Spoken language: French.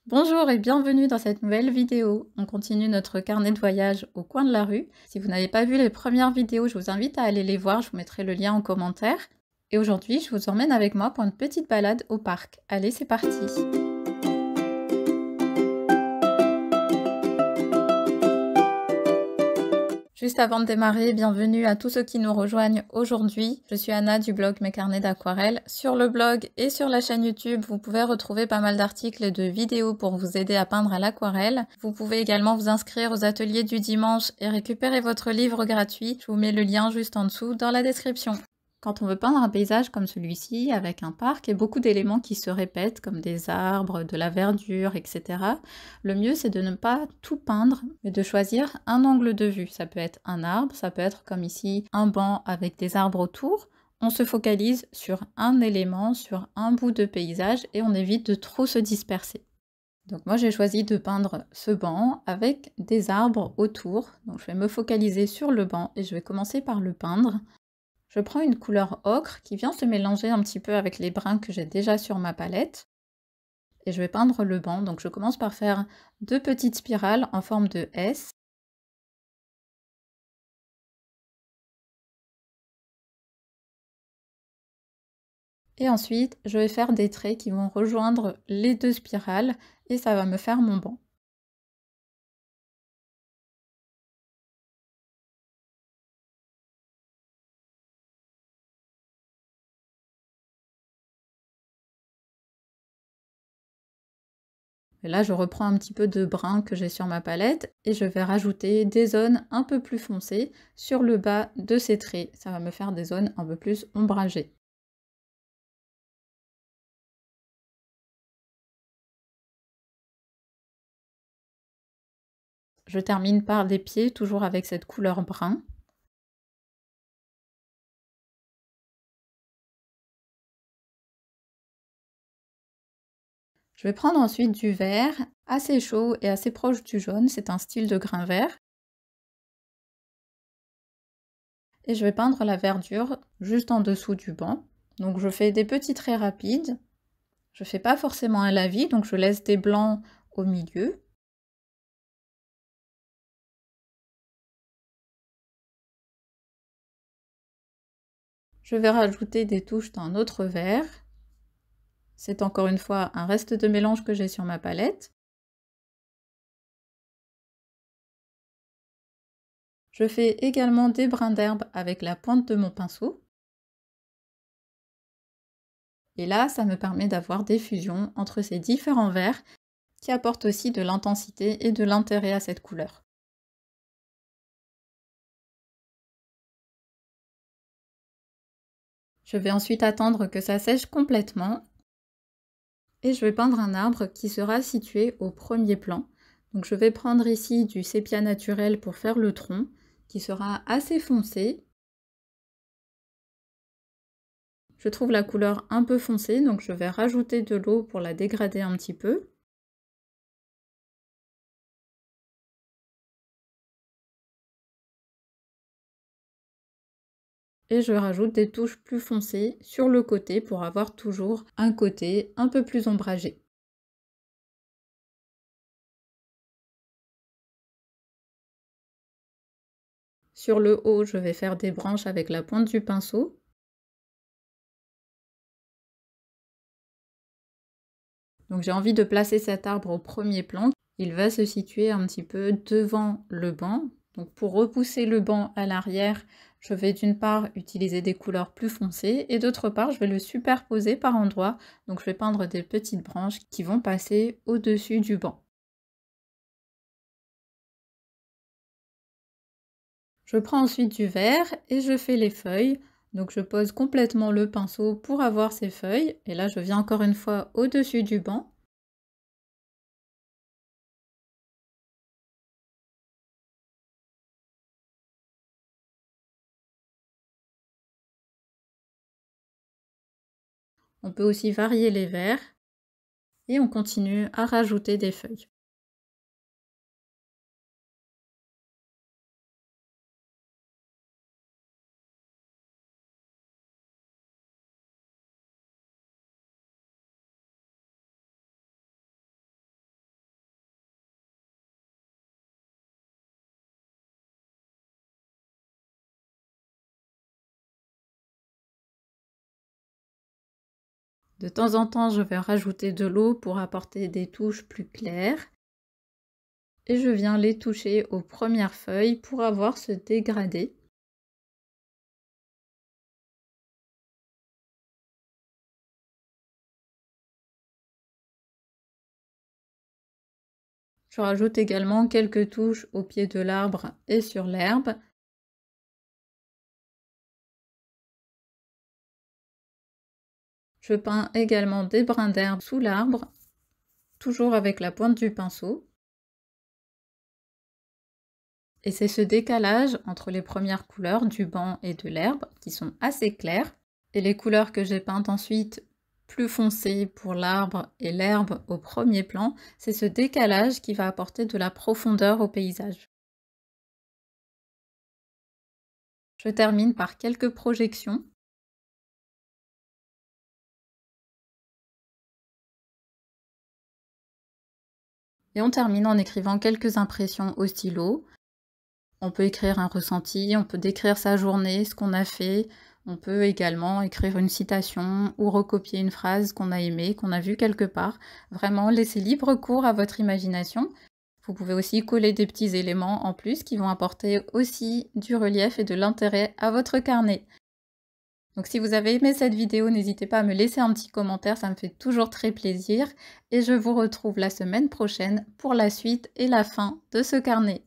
Bonjour et bienvenue dans cette nouvelle vidéo. On continue notre carnet de voyage au coin de la rue. Si vous n'avez pas vu les premières vidéos, je vous invite à aller les voir, je vous mettrai le lien en commentaire. Et aujourd'hui, je vous emmène avec moi pour une petite balade au parc. Allez, c'est parti! Juste avant de démarrer, bienvenue à tous ceux qui nous rejoignent aujourd'hui. Je suis Anna du blog Mes Carnets d'Aquarelle. Sur le blog et sur la chaîne YouTube, vous pouvez retrouver pas mal d'articles et de vidéos pour vous aider à peindre à l'aquarelle. Vous pouvez également vous inscrire aux ateliers du dimanche et récupérer votre livre gratuit. Je vous mets le lien juste en dessous dans la description. Quand on veut peindre un paysage comme celui-ci, avec un parc et beaucoup d'éléments qui se répètent, comme des arbres, de la verdure, etc., le mieux c'est de ne pas tout peindre, mais de choisir un angle de vue. Ça peut être un arbre, ça peut être comme ici, un banc avec des arbres autour. On se focalise sur un élément, sur un bout de paysage, et on évite de trop se disperser. Donc moi j'ai choisi de peindre ce banc avec des arbres autour. Donc je vais me focaliser sur le banc et je vais commencer par le peindre. Je prends une couleur ocre qui vient se mélanger un petit peu avec les bruns que j'ai déjà sur ma palette. Et je vais peindre le banc. Donc je commence par faire deux petites spirales en forme de S. Et ensuite, je vais faire des traits qui vont rejoindre les deux spirales et ça va me faire mon banc. Et là, je reprends un petit peu de brun que j'ai sur ma palette et je vais rajouter des zones un peu plus foncées sur le bas de ces traits. Ça va me faire des zones un peu plus ombragées. Je termine par les pieds, toujours avec cette couleur brun. Je vais prendre ensuite du vert, assez chaud et assez proche du jaune, c'est un style de grain vert. Et je vais peindre la verdure juste en dessous du banc. Donc je fais des petits traits rapides. Je fais pas forcément un lavis, donc je laisse des blancs au milieu. Je vais rajouter des touches d'un autre vert. C'est encore une fois un reste de mélange que j'ai sur ma palette. Je fais également des brins d'herbe avec la pointe de mon pinceau. Et là, ça me permet d'avoir des fusions entre ces différents verts qui apportent aussi de l'intensité et de l'intérêt à cette couleur. Je vais ensuite attendre que ça sèche complètement et je vais peindre un arbre qui sera situé au premier plan. Donc je vais prendre ici du sépia naturel pour faire le tronc qui sera assez foncé. Je trouve la couleur un peu foncée donc je vais rajouter de l'eau pour la dégrader un petit peu. Et je rajoute des touches plus foncées sur le côté pour avoir toujours un côté un peu plus ombragé. Sur le haut, je vais faire des branches avec la pointe du pinceau. Donc j'ai envie de placer cet arbre au premier plan. Il va se situer un petit peu devant le banc. Donc pour repousser le banc à l'arrière, je vais d'une part utiliser des couleurs plus foncées et d'autre part, je vais le superposer par endroits. Donc je vais peindre des petites branches qui vont passer au-dessus du banc. Je prends ensuite du vert et je fais les feuilles. Donc je pose complètement le pinceau pour avoir ces feuilles. Et là, je viens encore une fois au-dessus du banc. On peut aussi varier les verts et on continue à rajouter des feuilles. De temps en temps, je vais rajouter de l'eau pour apporter des touches plus claires. Et je viens les toucher aux premières feuilles pour avoir ce dégradé. Je rajoute également quelques touches au pied de l'arbre et sur l'herbe. Je peins également des brins d'herbe sous l'arbre, toujours avec la pointe du pinceau. Et c'est ce décalage entre les premières couleurs du banc et de l'herbe qui sont assez claires, et les couleurs que j'ai peintes ensuite plus foncées pour l'arbre et l'herbe au premier plan, c'est ce décalage qui va apporter de la profondeur au paysage. Je termine par quelques projections. Et on termine en écrivant quelques impressions au stylo. On peut écrire un ressenti, on peut décrire sa journée, ce qu'on a fait. On peut également écrire une citation ou recopier une phrase qu'on a aimée, qu'on a vue quelque part. Vraiment, laissez libre cours à votre imagination. Vous pouvez aussi coller des petits éléments en plus qui vont apporter aussi du relief et de l'intérêt à votre carnet. Donc si vous avez aimé cette vidéo, n'hésitez pas à me laisser un petit commentaire, ça me fait toujours très plaisir. Et je vous retrouve la semaine prochaine pour la suite et la fin de ce carnet.